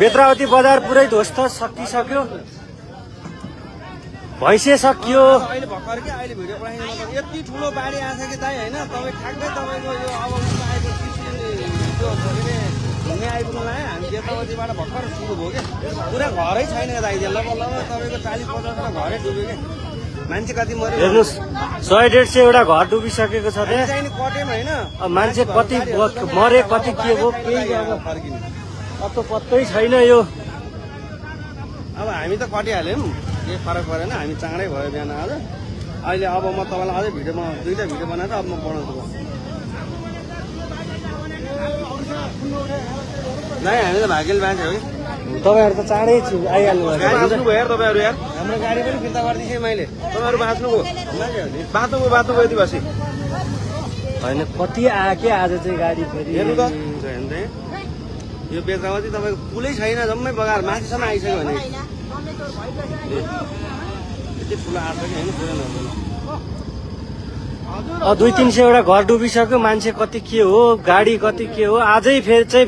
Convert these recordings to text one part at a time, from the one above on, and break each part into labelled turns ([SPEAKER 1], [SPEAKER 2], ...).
[SPEAKER 1] बेत्रावती बजार पुरै ध्वस्त सकिसक्यो भैँसे सकियो
[SPEAKER 2] अहिले भर्खर के अहिले भिडियो पठाइदिनु मतलब यति ठुलो बाढी आछ कि दाइ हैन तपाईँ ठ्याक्कै तपाईँको यो अब उसमा आएको त्यो घुम्ने आइपुग्नु लाग्यो हामी बेत्रावतीबाट भर्खर सुरु भयो क्या पुरा घरै छैन दाइ लगभग तपाईँको 40-50 घरै डुब्यो क्या मान्छे कति मर्यो
[SPEAKER 1] हेर्नुहोस् 100-150 वटा घर डुबिसकेको छ त्यहाँ
[SPEAKER 2] चाहिँ कट्यौँ होइन
[SPEAKER 1] मान्छे कति मरे कति के हो केही अब
[SPEAKER 2] फर्किनु
[SPEAKER 1] अत्तो पत्तै छैन यो
[SPEAKER 2] अब हामी त कटिहाल्यौँ केही फरक परेन हामी चाँडै भयो बिहान आज अहिले अब म तपाईँलाई अझै भिडियोमा 2टा भिडियो बनाएर अब म बनाउँछु नै हामी त भाग्यले बाँच्यो है
[SPEAKER 1] तपाईँहरू त चाँडै आइहाल्नु
[SPEAKER 2] बाँच्नु भयो यार तपाईँहरू यार
[SPEAKER 1] हाम्रो गाडी पनि फिर्ता गरिदिएँ मैले
[SPEAKER 2] तपाईँहरू बाँच्नुभयो बाँच्नुभयो यति बसी
[SPEAKER 1] होइन कति आके आज चाहिँ गाडी फेरि
[SPEAKER 2] हेर्नु त यो बेत्रावती तपाईँको पुलै छैन जम्मै बगाएर माथिसम्म आइसक्यो भने यति ठुलो आएको कि होइन पुरै नहुँदैन
[SPEAKER 1] 200-300 वटा घर डुबिसक्यो मान्छे कति के हो गाडी कति के हो आजै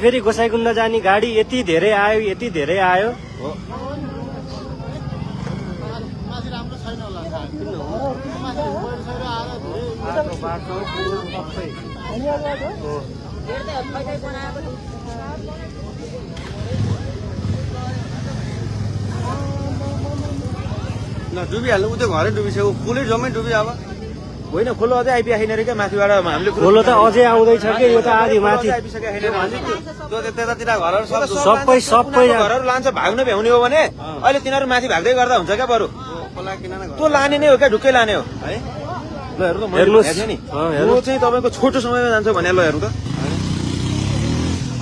[SPEAKER 1] फेरि गोसाइकुण्ड जाने गाडी यति धेरै आयो
[SPEAKER 2] डुबिहाल्नु उ त्यो घरै डुबिसक्यो पुलै जम्मै डुब्यो अब होइन खोलो अझै आइपुगेको छैन रे क्या माथिबाट हामीले
[SPEAKER 1] खोलो त अझै आउँदैछ कि यो त आधी माथि
[SPEAKER 2] आइपुगेको छैन त्यो त्यतातिर घरहरू
[SPEAKER 1] सबै
[SPEAKER 2] घरहरू लान्छ भाग्न भ्याउने हो भने अहिले तिनीहरू माथि भाग्दै गर्दा हुन्छ क्या बरु त्यो लाने नै हो क्या ढुक्कै लाने हो है ल हेर्नु त मैले हेर्छु नि यो चाहिँ तपाईँको छोटो समयमा जान्छ भने ल हेर्नु त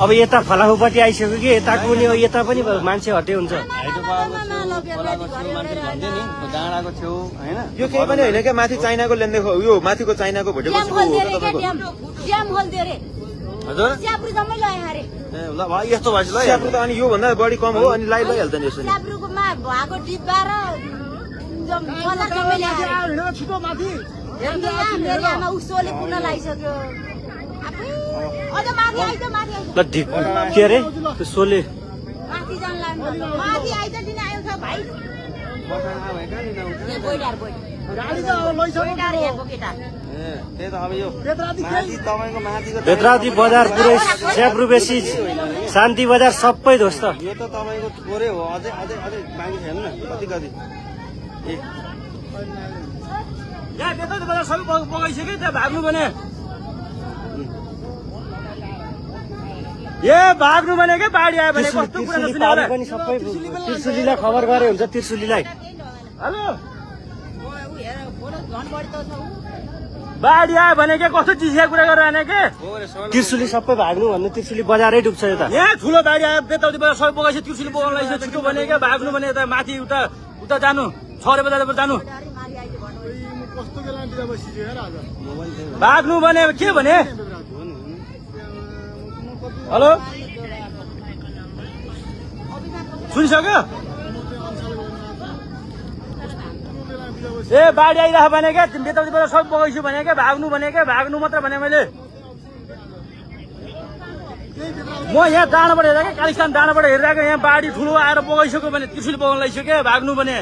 [SPEAKER 1] अब यता फलाफुपट्टि आइसक्यो कि यताको पनि यता पनि मान्छे हटे हुन्छ
[SPEAKER 2] डाँडाको छेउ होइन यो केही पनि होइन क्या माथि चाइनाको लेन्दै यो माथिको चाइनाको भोटेको हजुर ल भाइ यस्तो भएपछि ल स्याब्रु त अनि योभन्दा बढी कम हो अनि लैहाल्छ नि यसो
[SPEAKER 1] के अरे त्यो सोले बेत्रावती बजार पुरै स्याब्रु बेसी शान्ति बजार सबै ध्वस्त
[SPEAKER 2] यो त तपाईँको थोरै हो अझै अझै अझै बाँकी छैन न कति कति
[SPEAKER 1] बेत्रावती बजार सबै बगाइसक्यो त्यहाँ भाग्नु भने ए भाग्नु भने के बाढी आयो भने कस्तो कुरा पनि सबै त्रिशुलीलाई खबर गरे हुन्छ त्रिशुलीलाई हेलो बाढी आयो भने के कस्तो चिसिया कुरा गरेर आने के त्रिशुली सबै भाग्नु भन्नु त्रिशुली बजारै डुब्छ यता यहाँ ठुलो बाढी आयो बेत्रावती बजार सबै बगाइसक्यो त्रिशुली बगाउन लागिसक्यो छिटो भने के भाग्नु भने यता माथि उता जानु 6 बजार जानु भाग्नु भने के भने हेलो सुनिसक्यो ए बाढी आइरह भने क्या बेत्रावती बजार सब बगाइछु भने क्या भाग्नु मात्र भने मैले म यहाँ डाँडाबाट हेरेको कालिस्तान डाँडाबाट हेरिरहेको यहाँ बाढी ठुलो आएर बगाइसक्यो भने त्रिशुली बगाउन लागिसक्यो भाग्नु भने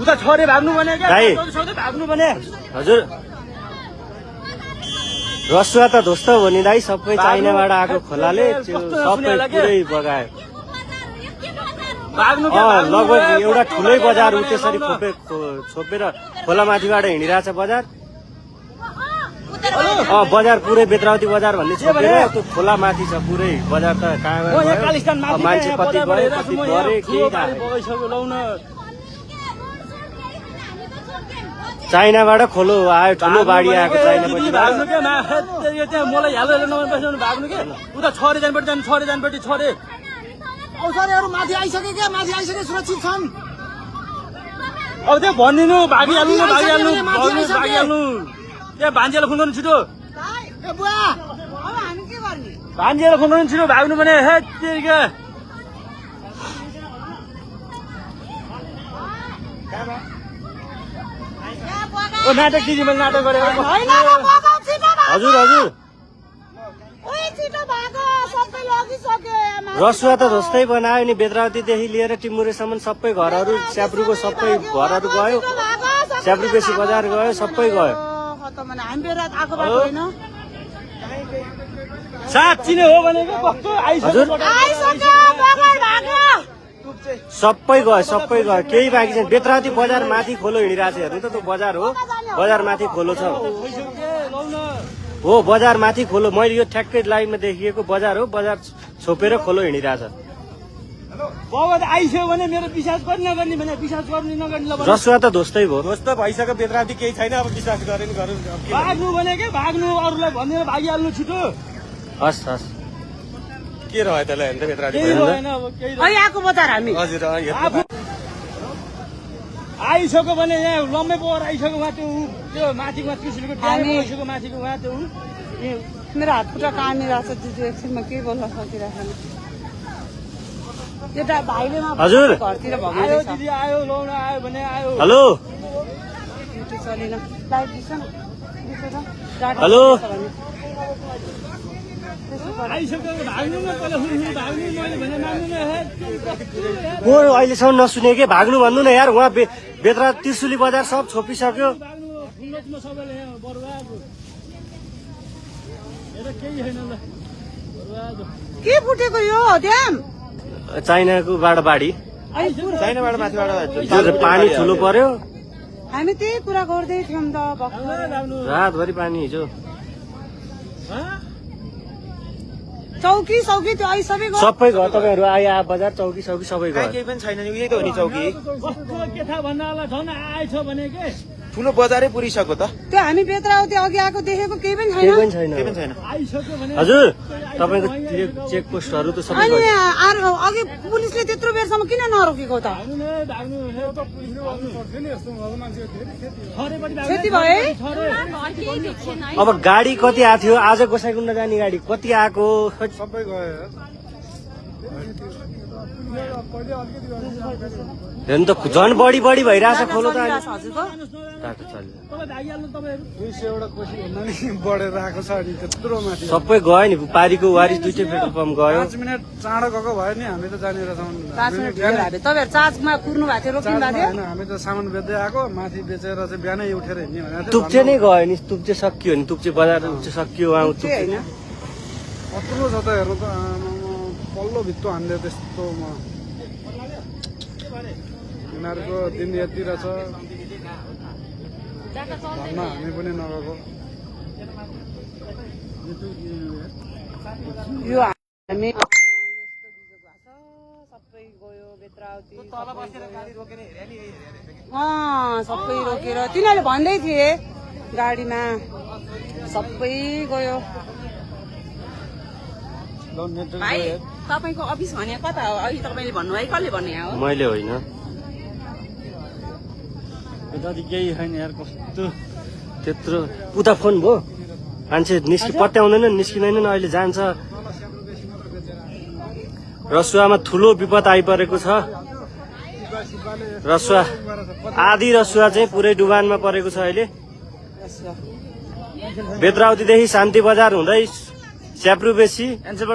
[SPEAKER 1] उता छोरे भाग्नु भने क्या भाग्नु भने हजुर रसुवा त ध्वस्त हो नि दाइ सबै चाइनाबाट आएको खोलाले सबै पुरै बगायो लगभग एउटा ठुलै बजार उ त्यसरी छोपेर खोला माथिबाट हिँडिरहेछ बजार बजार पुरै बेत्रावती बजार भन्ने छोपेर त्यो खोला माथि छ पुरै बजार त कहाँ मान्छे कति गरे कति गरे चाइनाबाट खोलो आयो ठुलो बाढी आएको चाइनाबाट मलाई हालो भाग्नु के उता छरे जानपट्टि छरे
[SPEAKER 3] औषधीहरू माथि आइसके क्या माथि आइसके सुरक्षित छन्
[SPEAKER 1] अब त्यो भनिदिनु भागिहाल्नु त्यहाँ भान्जेलाई फोन गर्नु छिटो भान्जेलाई फोन गर्नु छिटो भाग्नु भने हे नाटक दिदी मैले नाटक गरेँ हजुर रसुवा त ध्वस्तै बनायो नि बेद्रावतीदेखि लिएर टिमुरेसम्म सबै घरहरू स्याब्रुको सबै घरहरू गयो स्याब्रु बेसी बजार गयो सबै गयो साँच्ची नै हो भनेको कस्तो आइसक्यो सबै गयो केही बाँकी छैन बेद्रावती बजार माथि खोलो हिँडिरहेको छ हेर्नु त त्यो बजार हो बजार माथि खोलो छ हो बजार माथि खोलो मैले यो ठ्याक्कै लाइनमा देखिएको बजार हो बजार छोपेर खोलो हिँडिरहेछ
[SPEAKER 2] आइसक्यो भने मेरो विश्वास गर्ने नगर्ने भने विश्वास गर्ने नगर्ने
[SPEAKER 1] रसुवा त ध्वस्तै भयो
[SPEAKER 2] ध्वस्त भइसक्यो बेद्रावती केही छैन अब विश्वास गरेन गरौँ भाग्नु भने भाग्नु अरूलाई भनेर भागिहाल्नु छिटो
[SPEAKER 1] हस् हस्
[SPEAKER 2] के रह्यो त्यसलाई हेर्नु बेद्रावती
[SPEAKER 3] आएको बजार हामी
[SPEAKER 2] हजुर
[SPEAKER 1] आइसक्यो भने यहाँ लम्बे पोहोर आइसक्यो उहाँ त्यो माथिको त्रिशुलीको आइसक्यो माथिको उहाँ त्यो
[SPEAKER 3] मेरो हात खुट्टा कामिरहेको छ दिदी एकछिनमा के बोल्न सकिरहेको एउटा भाइले
[SPEAKER 1] हजुर
[SPEAKER 3] घरतिर
[SPEAKER 1] आयो दिदी आयो लौन आयो भने आयो
[SPEAKER 3] हेलो चलेन लाइट दिन्छ न
[SPEAKER 1] हेलो हो अहिलेसम्म नसुने के भाग्नु भन्नु न यार उहाँ बेद्रा त्रिशुली बजार सब छोपिसक्यो
[SPEAKER 3] के फुटेको यो ड्याम
[SPEAKER 1] चाइनाकोबाट बाढी
[SPEAKER 2] चाइनाबाट माथिबाट
[SPEAKER 1] पानी ठुलो पर्यो
[SPEAKER 3] हामी त्यही कुरा गर्दै थियौँ त
[SPEAKER 1] रातभरि पानी हिजो
[SPEAKER 3] चौकी सौकी त्यो अहिले सबै
[SPEAKER 1] सबै घर तपाईँहरू आए बजार चौकी सौकी सबै घर
[SPEAKER 2] केही पनि छैन नि उही त हो नि चौकी
[SPEAKER 1] के थाहा भन्नलाई झन् आएछ भने के
[SPEAKER 2] ठुलो बजारै पुरिसक्यो त
[SPEAKER 3] त्यो हामी बेद्रावती अघि आएको देखेको केही पनि
[SPEAKER 1] केही पनि
[SPEAKER 3] छैन
[SPEAKER 1] छैन हजुर तपाईँको चेक पोस्टहरू त सबै
[SPEAKER 3] अनि अघि पुलिसले त्यत्रो बेरसम्म किन नरोकेको त क्षति भयो
[SPEAKER 1] अब गाडी कति आएको थियो आज गोसाइकुण्ड जाने गाडी कति आएको
[SPEAKER 2] सबै गयो
[SPEAKER 1] हेर्नु त झन् बढी भइरहेछ खोलो त
[SPEAKER 2] बढेर आएको छ अनि त्यत्रो माथि
[SPEAKER 1] सबै गयो नि पारीको वारिस दुइटै पेट्रोल पम्प गयो
[SPEAKER 2] 5 मिनट चाँडो गएको भयो नि हामी त जानेर
[SPEAKER 3] तपाईँहरू चार्जमा कुर्नु भएको थियो रोकिनु भएको थियो
[SPEAKER 2] हामी त सामान बेच्दै आएको माथि बेचेर चाहिँ बिहानै उठेर हिँड्ने भनेको
[SPEAKER 1] तुप्चे नै गयो नि तुप्चे सकियो नि तुप्चे बजार सकियो उहाँ
[SPEAKER 2] कत्रो छ त हेर्नु त पल्लो भित्तो हान्दै त्यस्तोमा यिनीहरूको दिन यति रहेछ भन्न हामी पनि नगएको
[SPEAKER 3] यो हामी सबै गयो बेद्रावती सबै रोकेर तिनीहरूले भन्दै थिए गाडीमा सबै गयो भाइ तपाईँको अफिस भने कता हो अहिले तपाईँले भन्नुभयो कसले भन्ने हो
[SPEAKER 1] मैले होइन केही छैन यार कस्तो त्यत्रो उता फोन भयो मान्छे पट्याउँदैन निस्किँदैन अहिले जान्छ रसुवामा ठुलो विपद आइपरेको छ रसुवा आधी रसुवा चाहिँ पुरै डुबानमा परेको छ अहिले बेद्रावतीदेखि शान्ति बजार हुँदै स्याब्रु बेसी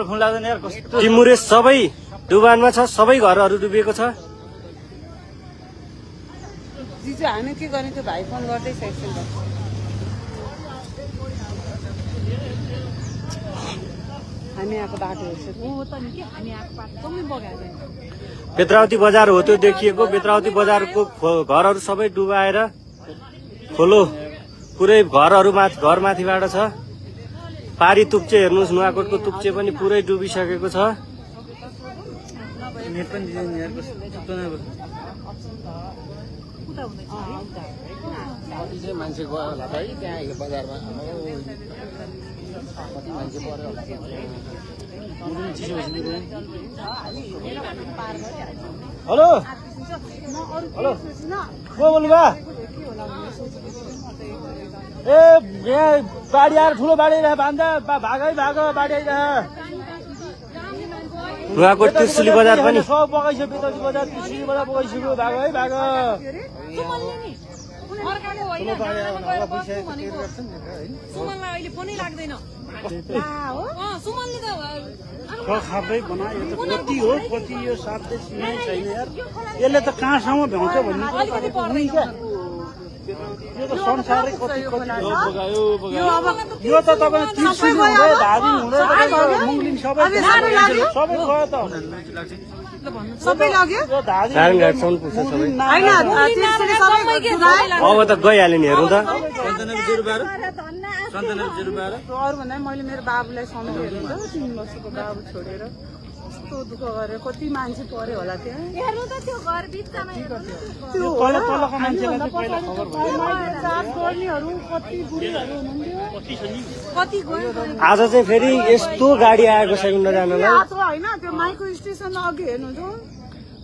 [SPEAKER 1] फोन लाग्दैन यार टिमुरे सबै डुबानमा छ सबै घरहरू डुबेको छ
[SPEAKER 3] दिजु हामी के गर्ने त्यो भाइ फोन गर्दैछ एकछिन हामी आएको बाटो
[SPEAKER 1] बेद्रावती बजार हो त्यो देखिएको बेद्रावती बजारको घरहरू सबै डुबाएर खोलो पुरै घरहरू घर माथिबाट छ पारी तुप्चे हेर्नुहोस् नुवाकोटको तुप्चे पनि पुरै डुबिसकेको छ
[SPEAKER 2] मान्छे गयो होला है त्यहाँ बजारमा कति मान्छे पर्यो
[SPEAKER 1] हेलो हेलो को बोल्नुभयो ए यहाँ बाढी आएर ठुलो बाढी आइरह भान्दा भागै बाढी आइरह नुवाकोट त्रिशुली बजार पनि सब बगाइसक्यो बेद्रावती बजार त्रिशुली बजार बगाइसक्यो भाग
[SPEAKER 4] सुमनलाई अहिले फोनै लाग्दैन सुमनले त खापै बनायो त कति हो कति यो साथै सिमै छैन यार यसले त कहाँसम्म भ्याउँछ भन्ने यो त संसारै कति कति यो त तपाईँ त्रिशुली हुँदै धादिङ हुँदै मुङ्लिङ सबै सबै गयो त
[SPEAKER 3] सबै लग्यो
[SPEAKER 1] नारायणघाटसम्म पुग्छ सबै
[SPEAKER 3] होइन त्रिशुली सबै
[SPEAKER 1] अब त गइहाल्यो नि हेर्नु त
[SPEAKER 3] अरू भन्दा मैले मेरो बाबुलाई सम्झेँ हेर्नु त 3 वर्षको बाबु छोडेर कस्तो दुःख गरेर कति मान्छे पर्यो होला त्यहाँ
[SPEAKER 5] हेर्नु त त्यो घर बिचमा
[SPEAKER 4] त्यो तल तलको मान्छेलाई चाहिँ पहिला खबर भयो
[SPEAKER 3] साथ गर्नेहरू कति बुढीहरू हुनुहुन्थ्यो कति गयो
[SPEAKER 1] आज चाहिँ फेरि यस्तो गाडी आएको साइकुण्ड जानलाई
[SPEAKER 3] आज होइन त्यो माइक्रो स्टेसन अघि हेर्नु त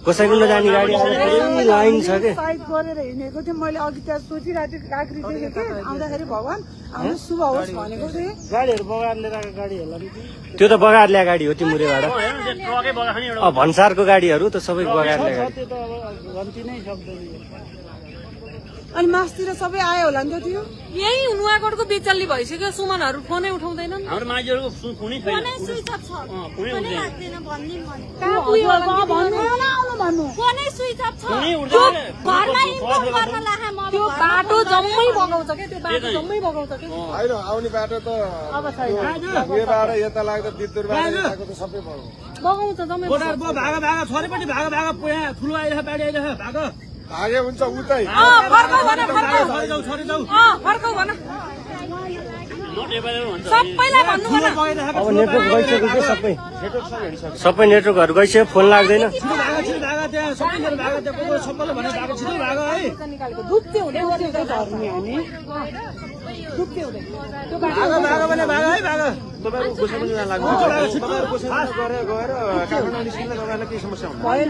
[SPEAKER 1] कसैकुण्ड जाने गाडी आज फेरि लाइन छ के
[SPEAKER 3] साइड गरेर हिँडेको थिएँ मैले अघि त्यहाँ सोचिरहेको थिएँ काँक्री देखेँ कि आउँदाखेरि भगवान् हाम्रो शुभ होस् भनेको थिएँ
[SPEAKER 4] गाडीहरू बगाएर लिएर आएको गाडी होला नि
[SPEAKER 1] त्यो त बगाएर ल्याएको गाडी हो तिमुरेबाट भन्सारको गाडीहरू त सबै बगाएर ल्याएको गाडी
[SPEAKER 4] त्यो त अब गन्ती नै सक्दैन
[SPEAKER 3] अनि मासतिर सबै आयो होला नि त त्यो
[SPEAKER 5] यही नुवाकोटको बेचल्ली भइसक्यो सुमनहरू फोनै उठाउँदैनन्
[SPEAKER 1] हाम्रो मान्छेहरूको फोनै छैन
[SPEAKER 5] फोनै स्विच अफ छ फोनै लाग्दैन भन्दिन भने
[SPEAKER 3] कहाँ पुग्यो होला भन्नु आउनु भन्नु
[SPEAKER 5] फोनै स्विच अफ छ घरमा इन्फर्म गर्न लाहा म त्यो बाटो जम्मै बगाउँछ के त्यो बाटो जम्मै बगाउँछ के
[SPEAKER 2] होइन आउने बाटो त
[SPEAKER 3] अब छैन
[SPEAKER 2] उयोबाट यता लाग्दा बिद्दुरबाट यताको त सबै भयो
[SPEAKER 5] बगाउँछ जम्मै
[SPEAKER 1] भागा भागा छोरीपट्टि भागा भागा यहाँ ठुलो आइरहेको बाढी आइरहेको भाग
[SPEAKER 2] भागे हुन्छ उतै
[SPEAKER 5] फर्काउ भन फर्काउ
[SPEAKER 1] छोरी जाऊ
[SPEAKER 5] फर्काउ भन सबैलाई भन्नु भन
[SPEAKER 1] अब नेटवर्क गइसक्यो कि सबै नेटवर्कहरू गइसक्यो फोन लाग्दैन
[SPEAKER 3] दुख्दै हुँदै झर्ने हामी दुख्दै हुँदै त्यो भएन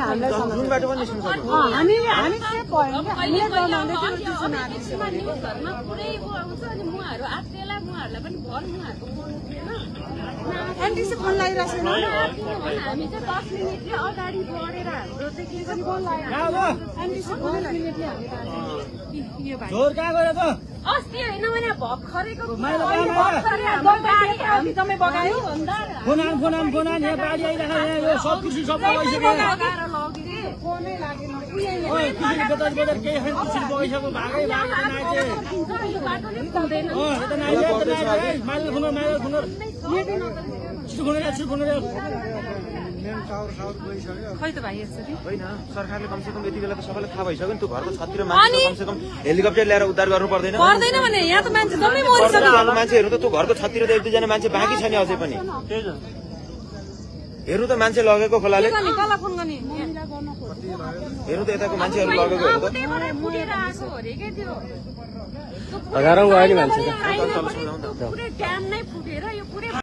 [SPEAKER 3] हामीलाई हामी हामी चाहिँ भएन कि हामीले बनाउँदै थियो
[SPEAKER 5] घरमा पुरै आउँछ अनि मुहाहरू आत्तेला मुहाहरूलाई पनि भर मुहाहरूको फोन थिएन
[SPEAKER 3] एनटिसी फोन लगाइरहेको छैन
[SPEAKER 5] हामी चाहिँ 10 मिनेटले अगाडि बढेर हाम्रो चाहिँ के पनि फोन
[SPEAKER 3] एनटिसी फोन लगाइरहेको
[SPEAKER 5] यो भाइ
[SPEAKER 1] झोर कहाँ गयो त
[SPEAKER 5] अस्ति होइन भने भर्खरैको
[SPEAKER 3] हामी जम्मै बगायो
[SPEAKER 1] फोन आन यहाँ बाढी आइरहेको यहाँ यो सब कृषि सब गइसक्यो
[SPEAKER 3] फोनै लागेन
[SPEAKER 1] कृषिले बेतर केही खान कृषिले बगाइसक्यो भागै
[SPEAKER 5] खै त भाइ यसरी
[SPEAKER 2] होइन सरकारले कमसेकम यति बेला त सबैलाई थाहा भइसक्यो नि त्यो घरको छततिर मान्छे कमसेकम हेलिकप्टर ल्याएर उद्धार गर्नु पर्दैन
[SPEAKER 5] पर्दैन भने यहाँ त मान्छे जम्मै मरिसक्यो
[SPEAKER 2] मान्छेहरू त त्यो घरको छततिर त 1-2 जना मान्छे बाँकी छ नि अझै पनि हेर्नु त मान्छे लगेको खोलाले
[SPEAKER 5] कसलाई फोन गर्ने
[SPEAKER 2] हेर्नु त यताको मान्छेहरू लगेको हेर्नु त
[SPEAKER 5] फुटेर आएको हो रे के त्यो
[SPEAKER 1] हजारौँ गयो नि मान्छे
[SPEAKER 5] पुरै ड्याम नै फुटेर यो पुरै